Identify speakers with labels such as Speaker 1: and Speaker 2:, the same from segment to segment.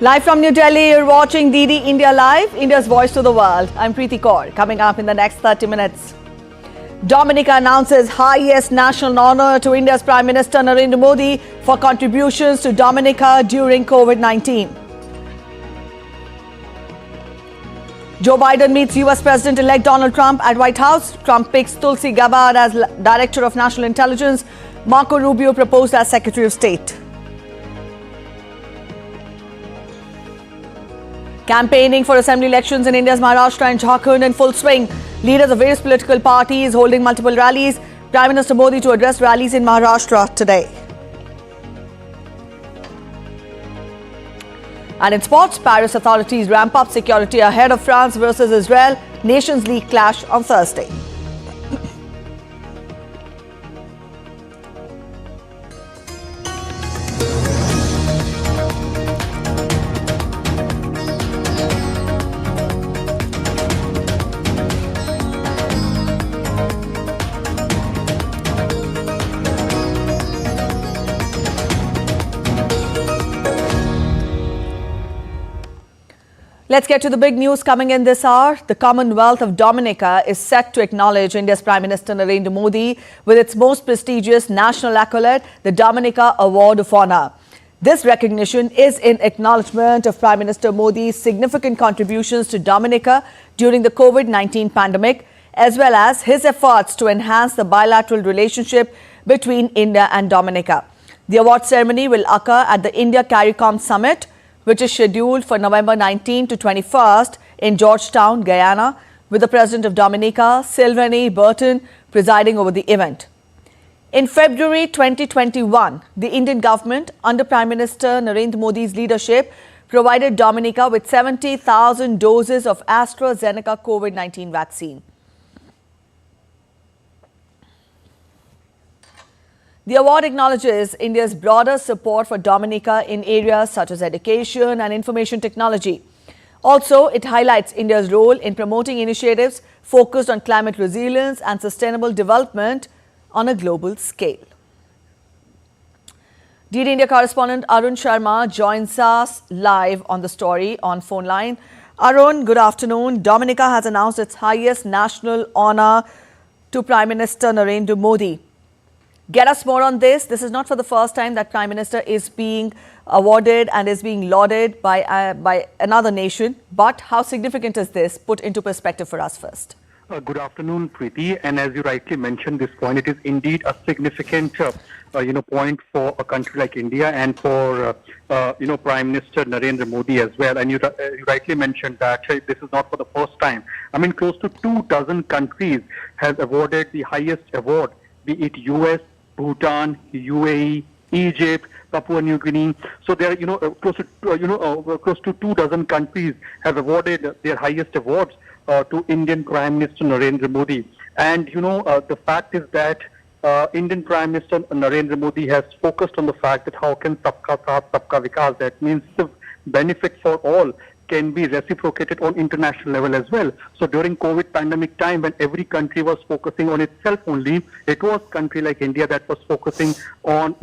Speaker 1: Live from New Delhi, you're watching DD India Live, India's voice to the world. I'm Preeti Kaur. Coming up in the next 30 minutes. Dominica announces highest national honor to India's Prime Minister Narendra Modi for contributions to Dominica during COVID-19. Joe Biden meets US President-elect Donald Trump at White House. Trump picks Tulsi Gabbard as Director of National Intelligence. Marco Rubio proposed as Secretary of State. Campaigning for assembly elections in India's Maharashtra and Jharkhand in full swing. Leaders of various political parties holding multiple rallies. Prime Minister Modi to address rallies in Maharashtra today. And in sports, Paris authorities ramp up security ahead of France versus Israel Nations League clash on Thursday. Let's get to the big news coming in this hour. The Commonwealth of Dominica is set to acknowledge India's Prime Minister Narendra Modi with its most prestigious national accolade, the Dominica Award of Honor. This recognition is in acknowledgement of Prime Minister Modi's significant contributions to Dominica during the COVID-19 pandemic, as well as his efforts to enhance the bilateral relationship between India and Dominica. The award ceremony will occur at the India CARICOM Summit, which is scheduled for November 19 to 21st in Georgetown, Guyana, with the President of Dominica, Sylvanie Burton, presiding over the event. In February 2021, the Indian government, under Prime Minister Narendra Modi's leadership, provided Dominica with 70,000 doses of AstraZeneca COVID-19 vaccine. The award acknowledges India's broader support for Dominica in areas such as education and information technology. Also, it highlights India's role in promoting initiatives focused on climate resilience and sustainable development on a global scale. DD India correspondent Arun Sharma joins us live on the story on phone line. Arun, good afternoon. Dominica has announced its highest national honor to Prime Minister Narendra Modi. Get us more on this. This is not for the first time that Prime Minister is being awarded and is being lauded by another nation. But how significant is this? Put into perspective for us first.
Speaker 2: Good afternoon, Preeti. And as you rightly mentioned, this point, it is indeed a significant, point for a country like India and for, Prime Minister Narendra Modi as well. And you rightly mentioned that this is not for the first time. I mean, close to 24 countries have awarded the highest award, be it US, Bhutan, UAE, Egypt, Papua New Guinea. So there are, close to 24 countries have awarded their highest awards to Indian Prime Minister Narendra Modi. And the fact is that Indian Prime Minister Narendra Modi has focused on the fact that how can Sabka Saath, Sabka Vikas, that means the benefit for all, can be reciprocated on international level as well. So during COVID pandemic time, when every country was focusing on itself only, it was country like India that was focusing on,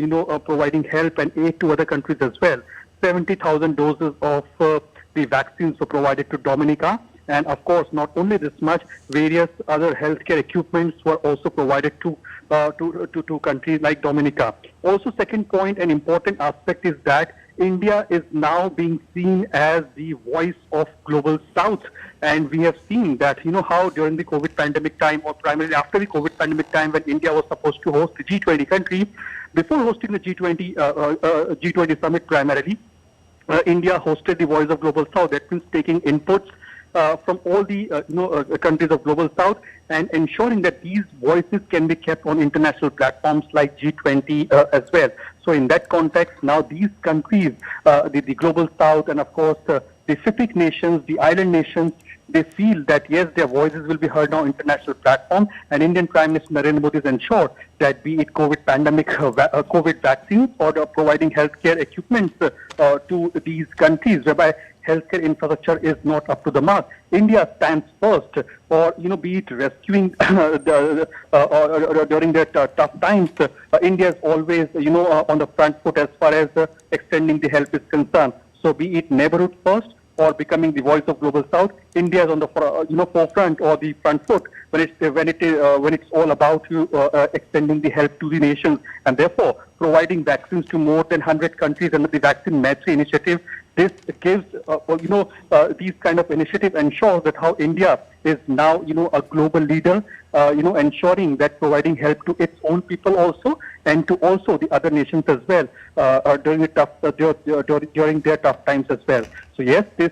Speaker 2: providing help and aid to other countries as well. 70,000 doses of the vaccines were provided to Dominica. And of course, not only this much, various other healthcare equipments were also provided to countries like Dominica. Also, second point, an important aspect is that India is now being seen as the voice of Global South. And we have seen that, how during the COVID pandemic time, or primarily after the COVID pandemic time, when India was supposed to host the G20 country, before hosting the G20 summit primarily, India hosted the voice of Global South. That means taking inputs from all the countries of Global South and ensuring that these voices can be kept on international platforms like G20 as well. So in that context, now these countries, the Global South and of course the Pacific nations, the island nations, they feel that yes, their voices will be heard on international platform, and Indian Prime Minister Narendra Modi has ensured that be it COVID pandemic, COVID vaccines or providing healthcare equipment to these countries whereby healthcare infrastructure is not up to the mark. India stands first for, be it rescuing during that tough times. India is always, on the front foot as far as extending the help is concerned. So be it neighborhood first or becoming the voice of global south, India is on the forefront or the front foot when it's all about extending the help to the nations, and therefore providing vaccines to more than 100 countries under the Vaccine Matri initiative. This gives these kind of initiative ensures that how India is now a global leader, ensuring that providing help to its own people also and to also the other nations as well during their tough times as well. So yes, this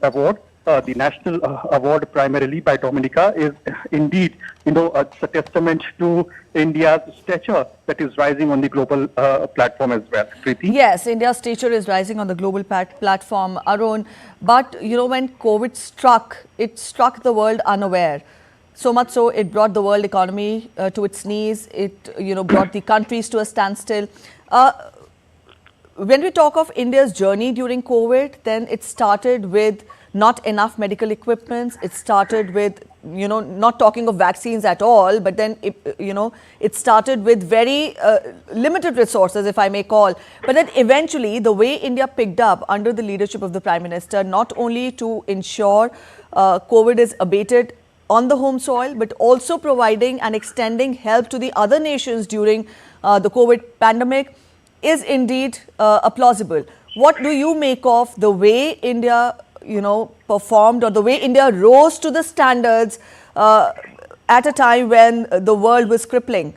Speaker 2: award, the national award primarily by Dominica, is indeed a testament to India's stature that is rising on the global platform as well. Preeti?
Speaker 1: Yes, India's stature is rising on the global platform, Arun. But when COVID struck, it struck the world unaware. So much so, it brought the world economy to its knees. It brought the countries to a standstill. When we talk of India's journey during COVID, then it started with not enough medical equipments. It started with, not talking of vaccines at all, but then, it started with very limited resources, if I may call. But then eventually, the way India picked up under the leadership of the Prime Minister, not only to ensure COVID is abated on the home soil, but also providing and extending help to the other nations during the COVID pandemic, is indeed plausible. What do you make of the way India performed, or the way India rose to the standards at a time when the world was crippling?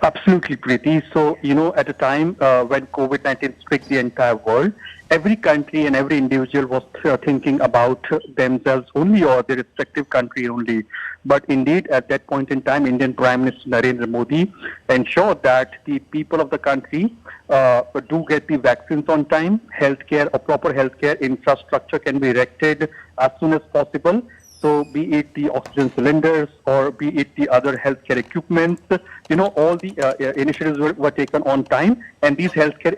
Speaker 2: Absolutely, Preeti. So, at a time when COVID-19 struck the entire world, every country and every individual was thinking about themselves only or their respective country only. But indeed, at that point in time, Indian Prime Minister Narendra Modi ensured that the people of the country do get the vaccines on time, healthcare or proper healthcare infrastructure can be erected as soon as possible. So be it the oxygen cylinders or be it the other healthcare equipments, all the initiatives were taken on time, and these healthcare,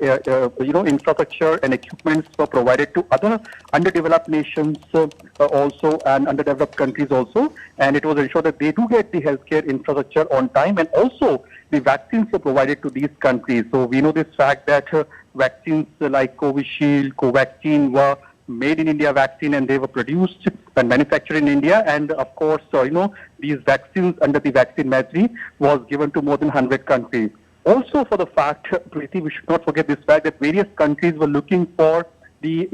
Speaker 2: infrastructure and equipments were provided to other underdeveloped nations also and underdeveloped countries also, and it was ensured that they do get the healthcare infrastructure on time, and also the vaccines were provided to these countries. So we know this fact that vaccines like Covishield, Covaxin were made in India vaccine, and they were produced and manufactured in India. And of course, these vaccines under the Vaccine Matri was given to more than 100 countries. Also, for the fact, Preeti, we should not forget this fact that various countries were looking for the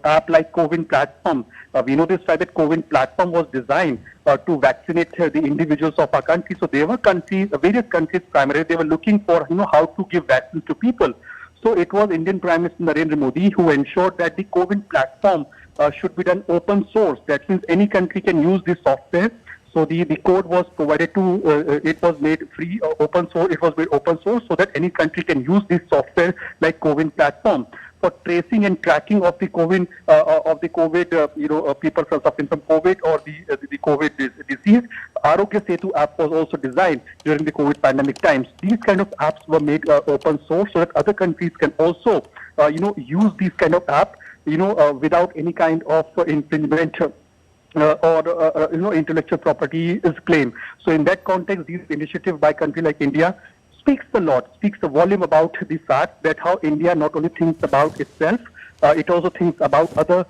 Speaker 2: app like COVID platform. We know this fact that COVID platform was designed to vaccinate the individuals of our country. So there were countries, various countries primarily, they were looking for how to give vaccines to people. So it was Indian Prime Minister Narendra Modi who ensured that the COVID platform should be done open source. That means any country can use this software. So the code was provided to, it was made free, open source. It was made open source so that any country can use this software like COVID platform for tracing and tracking of the COVID, people suffering from COVID or the COVID disease. Arogya Setu app was also designed during the COVID pandemic times. These kind of apps were made open source so that other countries can also, use these kind of apps, without any kind of infringement or intellectual property is claimed. So in that context, these initiatives by country like India speaks a volume about the fact that how India not only thinks about itself, it also thinks about other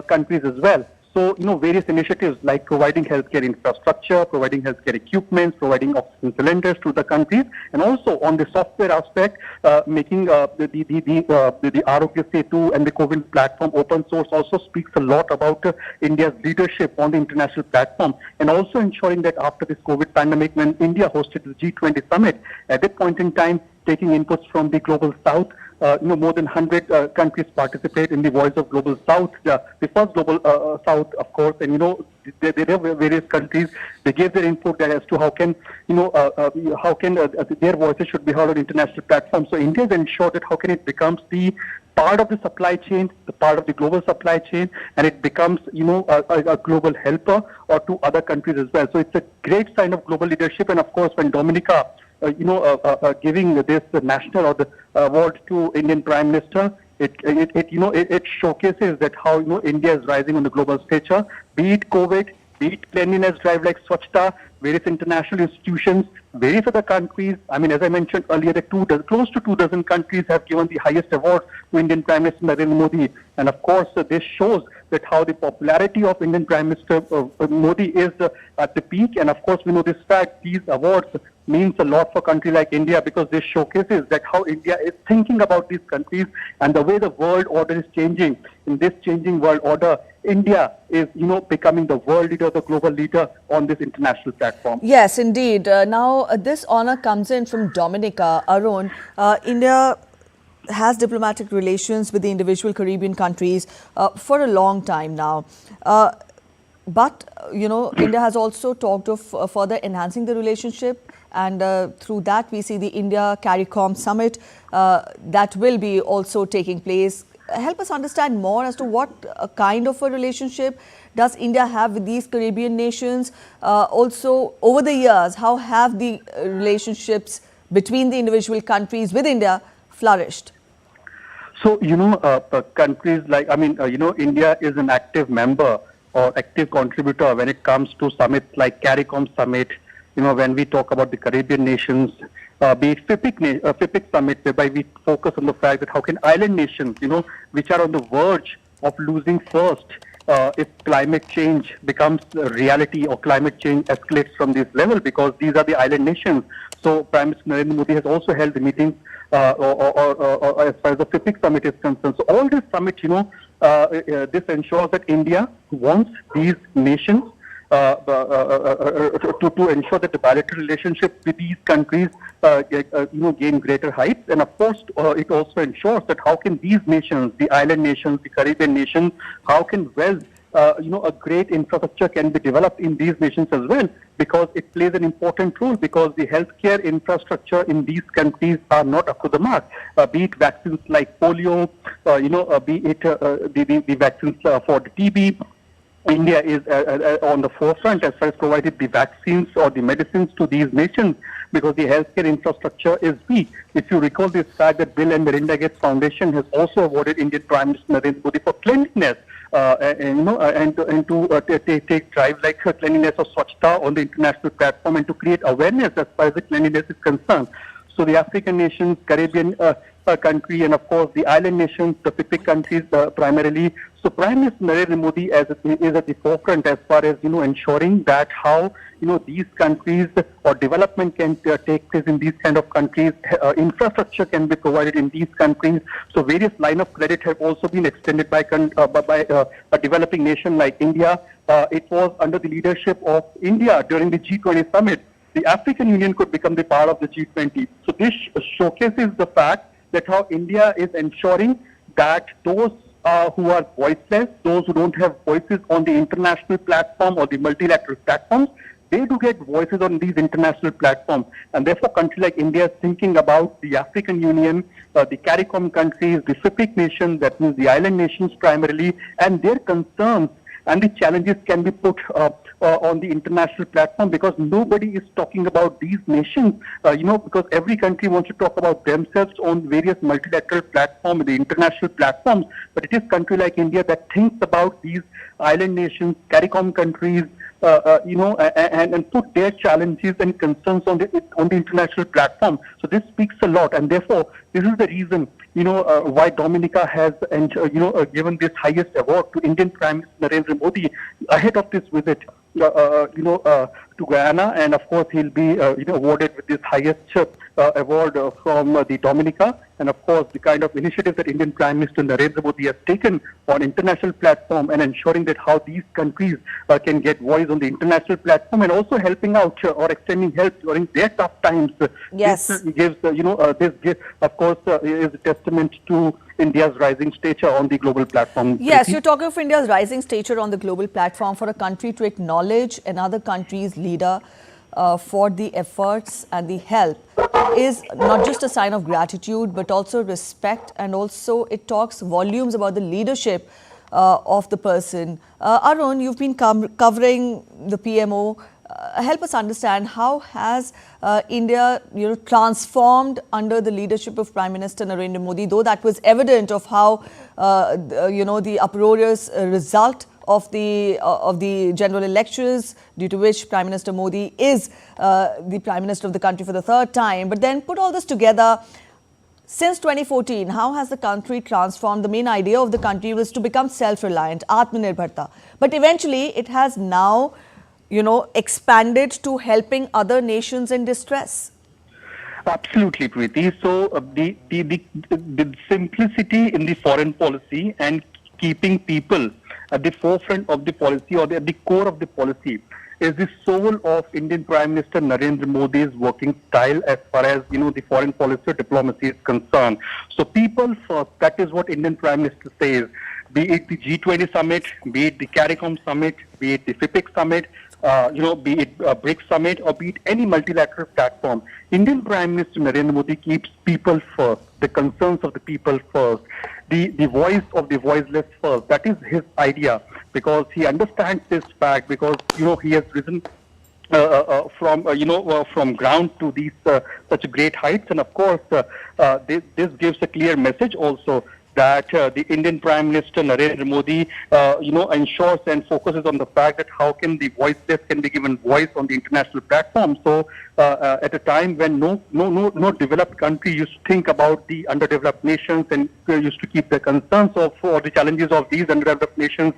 Speaker 2: countries as well. So, various initiatives like providing healthcare infrastructure, providing healthcare equipments, providing oxygen cylinders to the countries, and also on the software aspect, making the Arogya Setu and the COVID platform open source also speaks a lot about India's leadership on the international platform, and also ensuring that after this COVID pandemic, when India hosted the G20 summit, at that point in time, taking inputs from the global south, more than 100 countries participate in the Voice of Global South, the first Global South, of course, and there were various countries. They gave their input as to how can their voices should be heard on international platforms. So India has ensured that how can it becomes the part of the supply chain, the part of the global supply chain, and it becomes a global helper or to other countries as well. So it's a great sign of global leadership, and of course when Dominica giving this national or the award to Indian Prime Minister, it showcases that how India is rising on the global stature, be it COVID, be it cleanliness drive like Swachhta, various international institutions, various other countries. I mean, as I mentioned earlier, close to 2 dozen countries have given the highest awards to Indian Prime Minister Narendra Modi. And of course, this shows that how the popularity of Indian Prime Minister Modi is at the peak. And of course, we know this fact, these awards means a lot for a country like India, because this showcases that how India is thinking about these countries and the way the world order is changing. In this changing world order, India is, becoming the world leader, the global leader on this international platform.
Speaker 1: Yes, indeed. Now, this honor comes in from Dominica. Arun, India has diplomatic relations with the individual Caribbean countries for a long time now. But, India has also talked of further enhancing the relationship. And through that, we see the India CARICOM summit that will be also taking place. Help us understand more as to what kind of a relationship does India have with these Caribbean nations. Also, over the years, how have the relationships between the individual countries with India flourished?
Speaker 2: So, countries like, India is an active member or active contributor when it comes to summits like CARICOM summit. When we talk about the Caribbean nations, be it FIPIC summit, whereby we focus on the fact that how can island nations, which are on the verge of losing first, if climate change becomes a reality or climate change escalates from this level, because these are the island nations. So Prime Minister Narendra Modi has also held the meetings or as far as the FIPIC summit is concerned. So all this summit, this ensures that India wants these nations to ensure that the bilateral relationship with these countries gain greater heights. And of course, it also ensures that how can these nations, the island nations, the Caribbean nations, how can wealth, a great infrastructure can be developed in these nations as well, because it plays an important role, because the healthcare infrastructure in these countries are not up to the mark. Be it vaccines like polio, be it the vaccines for the TB. India is on the forefront as far as providing the vaccines or the medicines to these nations, because the healthcare infrastructure is weak. If you recall this fact that Bill and Melinda Gates Foundation has also awarded Indian Prime Minister Narendra Modi for cleanliness, and to take drive like cleanliness of Swachhta on the international platform, and to create awareness as far as the cleanliness is concerned. So the African nations, Caribbean country, and of course the island nations, the Pacific countries primarily. So Prime Minister Narendra Modi is at the forefront as far as ensuring that how these countries or development can take place in these kind of countries, infrastructure can be provided in these countries. So various line of credit have also been extended by a developing nation like India. It was under the leadership of India during the G20 summit. The African Union could become the part of the G20. So this showcases the fact that how India is ensuring that those who are voiceless, those who don't have voices on the international platform or the multilateral platforms, they do get voices on these international platforms. And therefore, a country like India is thinking about the African Union, the CARICOM countries, the FIPIC nations, that means the island nations primarily, and their concerns and the challenges can be put on the international platform, because nobody is talking about these nations, because every country wants to talk about themselves on various multilateral platforms, the international platforms. But it is a country like India that thinks about these island nations, CARICOM countries, and put their challenges and concerns on the international platform. So this speaks a lot, and therefore this is the reason why Dominica has given this highest award to Indian Prime Minister Narendra Modi ahead of this visit to Guyana, and of course he'll be awarded with this highest award from the Dominica. And of course the kind of initiative that Indian Prime Minister Narendra Modi has taken on international platform and ensuring that how these countries can get voice on the international platform, and also helping out or extending help during their tough times.
Speaker 1: Yes.
Speaker 2: This gives of course is a testament to India's rising stature on the global platform.
Speaker 1: Yes, you're talking of India's rising stature on the global platform. For a country to acknowledge another country's leader for the efforts and the help is not just a sign of gratitude, but also respect, and also it talks volumes about the leadership of the person. Arun, you've been covering the PMO. Help us understand, how has India transformed under the leadership of Prime Minister Narendra Modi, though that was evident of how the uproarious result of the general elections, due to which Prime Minister Modi is the Prime Minister of the country for the third time. But then put all this together, since 2014, how has the country transformed? The main idea of the country was to become self-reliant, Atmanirbharta. But eventually, it has now, expanded to helping other nations in distress.
Speaker 2: Absolutely, Preeti. So the simplicity in the foreign policy and keeping people at the forefront of the policy, or at the core of the policy, is the soul of Indian Prime Minister Narendra Modi's working style as far as, the foreign policy or diplomacy is concerned. So people first, that is what Indian Prime Minister says, be it the G20 summit, be it the CARICOM summit, be it the FIPIC summit, be it BRICS summit, or be it any multilateral platform. Indian Prime Minister Narendra Modi keeps people first, the concerns of the people first, the voice of the voiceless first. That is his idea, because he understands this fact, because, he has risen from ground to these such great heights. And of course, this gives a clear message also that the Indian Prime Minister Narendra Modi, ensures and focuses on the fact that how can the voiceless can be given voice on the international platform. So at a time when no developed country used to think about the underdeveloped nations and used to keep the concerns of or the challenges of these underdeveloped nations,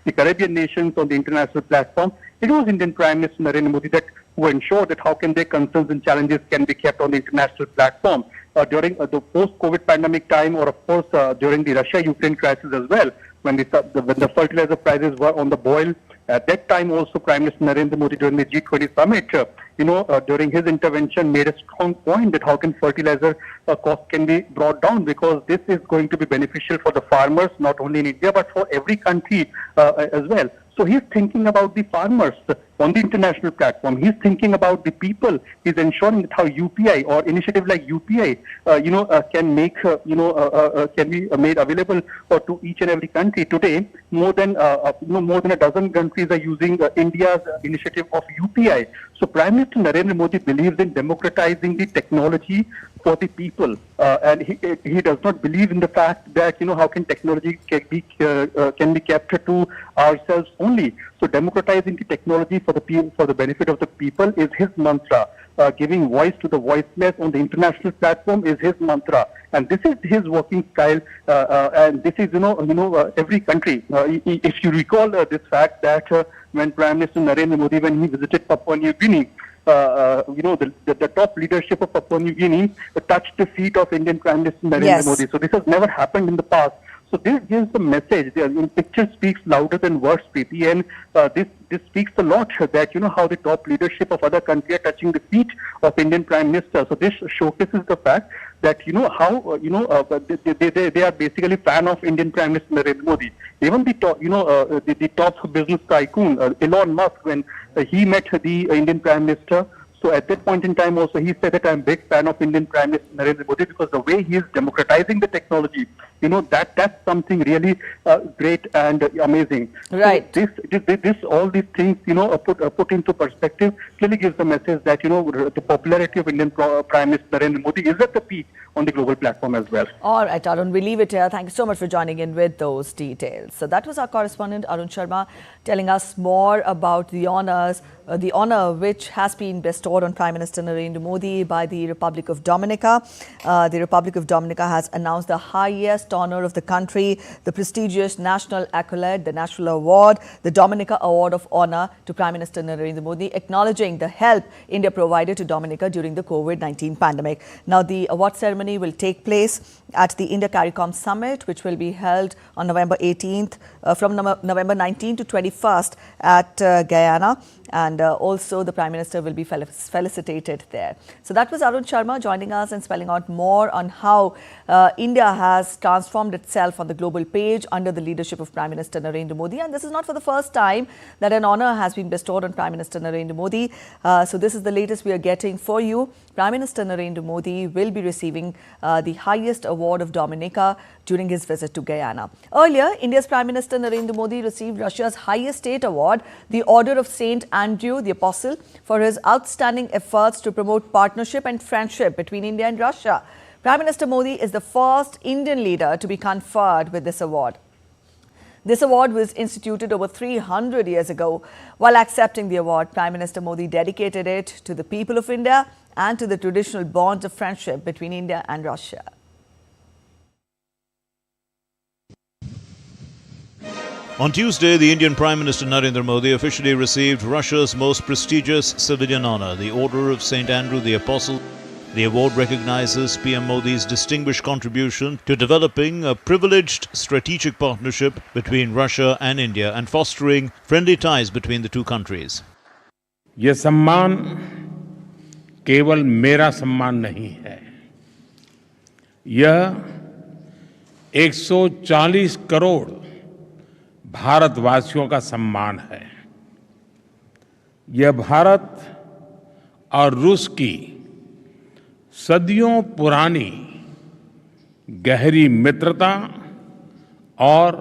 Speaker 2: the Caribbean nations, on the international platform, it was Indian Prime Minister Narendra Modi who ensured that how can their concerns and challenges can be kept on the international platform. During the post-COVID pandemic time, or of course during the Russia-Ukraine crisis as well, when the fertilizer prices were on the boil. At that time also, Prime Minister Narendra Modi during the G20 summit, during his intervention made a strong point that how can fertilizer cost can be brought down, because this is going to be beneficial for the farmers, not only in India, but for every country as well. So he's thinking about the farmers on the international platform. He's thinking about the people. He's ensuring that how UPI or initiative like UPI, can make, can be made available to each and every country. Today, more than a dozen countries are using India's initiative of UPI. So Prime Minister Narendra Modi believes in democratizing the technology for the people, and he does not believe in the fact that how can technology can be kept to ourselves only. So democratizing the technology for the benefit of the people is his mantra. Giving voice to the voiceless on the international platform is his mantra, and this is his working style. And this is every country. If you recall this fact that when Prime Minister Narendra Modi, when he visited Papua New Guinea, the top leadership of Papua New Guinea touched the feet of Indian Prime Minister Narendra Modi. So this has never happened in the past. So this gives the message. Picture speaks louder than words, Preeti, and this speaks a lot that how the top leadership of other countries are touching the feet of Indian Prime Minister. So this showcases the fact that how they are basically fan of Indian Prime Minister Narendra Modi. Even the top the top business tycoon Elon Musk, when he met the Indian Prime Minister. So at that point in time also he said that I'm a big fan of Indian Prime Minister Narendra Modi, because the way he is democratizing the technology, that's something really great and amazing.
Speaker 1: Right.
Speaker 2: So this all these things put into perspective clearly gives the message that the popularity of Indian Prime Minister Narendra Modi is at the peak on the global platform as well.
Speaker 1: All right, Arun, we leave it here. Thank you so much for joining in with those details. So that was our correspondent Arun Sharma telling us more about the honor which has been bestowed on Prime Minister Narendra Modi by the Republic of Dominica. The Republic of Dominica has announced the highest honor of the country, the prestigious national accolade, the National Award, the Dominica Award of Honor to Prime Minister Narendra Modi, acknowledging the help India provided to Dominica during the COVID-19 pandemic. Now, the award ceremony will take place at the India CARICOM Summit, which will be held on November 18th, from November 19th to 21st at Guyana. And also the Prime Minister will be felicitated there. So that was Arun Sharma joining us and spelling out more on how India has transformed itself on the global page under the leadership of Prime Minister Narendra Modi. And this is not for the first time that an honor has been bestowed on Prime Minister Narendra Modi. So this is the latest we are getting for you. Prime Minister Narendra Modi will be receiving the highest award of Dominica during his visit to Guyana. Earlier, India's Prime Minister Narendra Modi received Russia's highest state award, the Order of Saint Andrew the Apostle, for his outstanding efforts to promote partnership and friendship between India and Russia. Prime Minister Modi is the first Indian leader to be conferred with this award. This award was instituted over 300 years ago. While accepting the award, Prime Minister Modi dedicated it to the people of India and to the traditional bonds of friendship between India and Russia.
Speaker 3: On Tuesday, the Indian Prime Minister Narendra Modi officially received Russia's most prestigious civilian honor, the Order of St. Andrew the Apostle. The award recognizes PM Modi's distinguished contribution to developing a privileged strategic partnership between Russia and India and fostering friendly ties between the two countries.
Speaker 4: यह सम्मान केवल मेरा सम्मान नहीं है। यह 140 करोड़ भारतवासियों का सम्मान है। यह भारत और रूस की सदियों पुरानी गहरी मित्रता और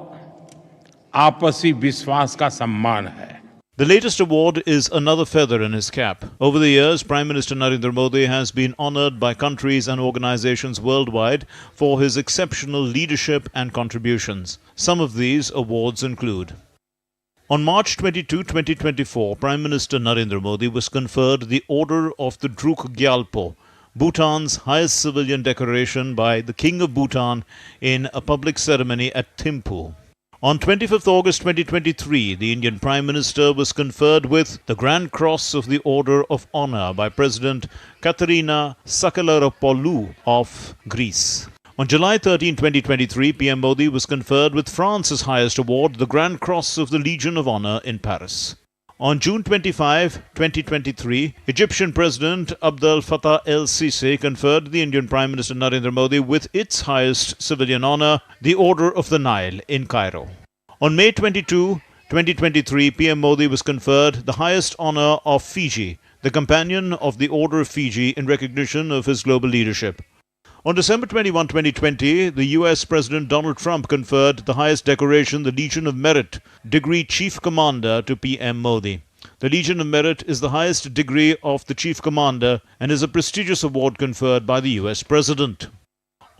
Speaker 4: आपसी विश्वास का सम्मान है।
Speaker 3: The latest award is another feather in his cap. Over the years, Prime Minister Narendra Modi has been honored by countries and organizations worldwide for his exceptional leadership and contributions. Some of these awards include: on March 22, 2024, Prime Minister Narendra Modi was conferred the Order of the Druk Gyalpo, Bhutan's highest civilian decoration, by the King of Bhutan in a public ceremony at Thimphu. On 25th August 2023, the Indian Prime Minister was conferred with the Grand Cross of the Order of Honor by President Katerina Sakalaropoulou of Greece. On July 13, 2023, PM Modi was conferred with France's highest award, the Grand Cross of the Legion of Honor, in Paris. On June 25, 2023, Egyptian President Abdel Fattah el-Sisi conferred the Indian Prime Minister Narendra Modi with its highest civilian honor, the Order of the Nile, in Cairo. On May 22, 2023, PM Modi was conferred the highest honor of Fiji, the Companion of the Order of Fiji, in recognition of his global leadership. On December 21, 2020, the US President Donald Trump conferred the highest decoration, the Legion of Merit, degree Chief Commander, to PM Modi. The Legion of Merit is the highest degree of the Chief Commander and is a prestigious award conferred by the US President.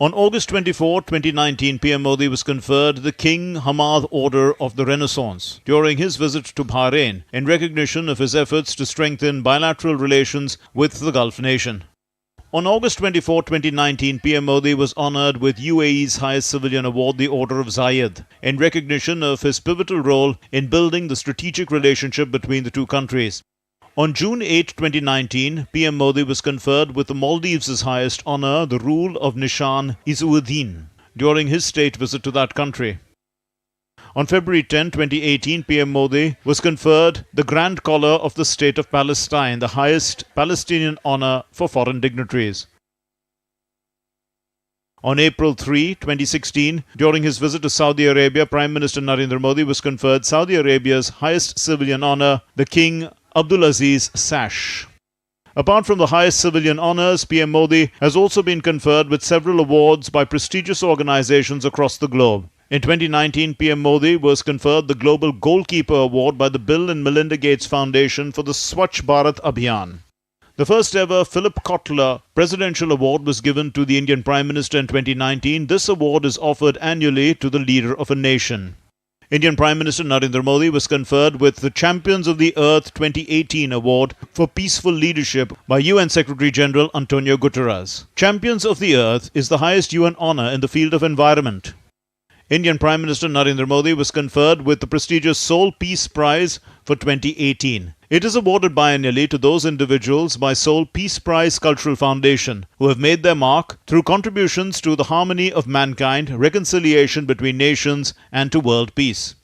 Speaker 3: On August 24, 2019, PM Modi was conferred the King Hamad Order of the Renaissance during his visit to Bahrain in recognition of his efforts to strengthen bilateral relations with the Gulf nation. On August 24, 2019, PM Modi was honored with UAE's highest civilian award, the Order of Zayed, in recognition of his pivotal role in building the strategic relationship between the two countries. On June 8, 2019, PM Modi was conferred with the Maldives' highest honor, the Rule of Nishan Izzuddin, during his state visit to that country. On February 10, 2018, PM Modi was conferred the Grand Collar of the State of Palestine, the highest Palestinian honor for foreign dignitaries. On April 3, 2016, during his visit to Saudi Arabia, Prime Minister Narendra Modi was conferred Saudi Arabia's highest civilian honor, the King Abdulaziz Sash. Apart from the highest civilian honors, PM Modi has also been conferred with several awards by prestigious organizations across the globe. In 2019, PM Modi was conferred the Global Goalkeeper Award by the Bill and Melinda Gates Foundation for the Swachh Bharat Abhiyan. The first ever Philip Kotler Presidential Award was given to the Indian Prime Minister in 2019. This award is offered annually to the leader of a nation. Indian Prime Minister Narendra Modi was conferred with the Champions of the Earth 2018 Award for Peaceful Leadership by UN Secretary General Antonio Guterres. Champions of the Earth is the highest UN honor in the field of environment. Indian Prime Minister Narendra Modi was conferred with the prestigious Seoul Peace Prize for 2018. It is awarded biennially to those individuals by Seoul Peace Prize Cultural Foundation who have made their mark through contributions to the harmony of mankind, reconciliation between nations, and to world peace.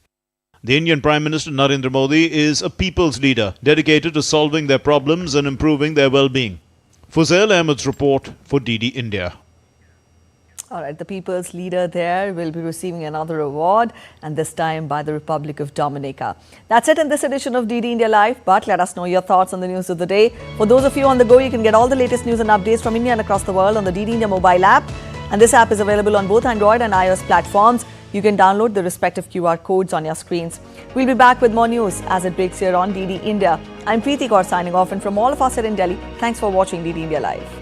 Speaker 3: The Indian Prime Minister Narendra Modi is a people's leader dedicated to solving their problems and improving their well-being. Fuzail Ahmed's report for DD India.
Speaker 1: All right, the people's leader there will be receiving another award, and this time by the Republic of Dominica. That's it in this edition of DD India Live, but let us know your thoughts on the news of the day. For those of you on the go, you can get all the latest news and updates from India and across the world on the DD India mobile app. And this app is available on both Android and iOS platforms. You can download the respective QR codes on your screens. We'll be back with more news as it breaks here on DD India. I'm Preeti Kaur signing off, and from all of us here in Delhi, thanks for watching DD India Live.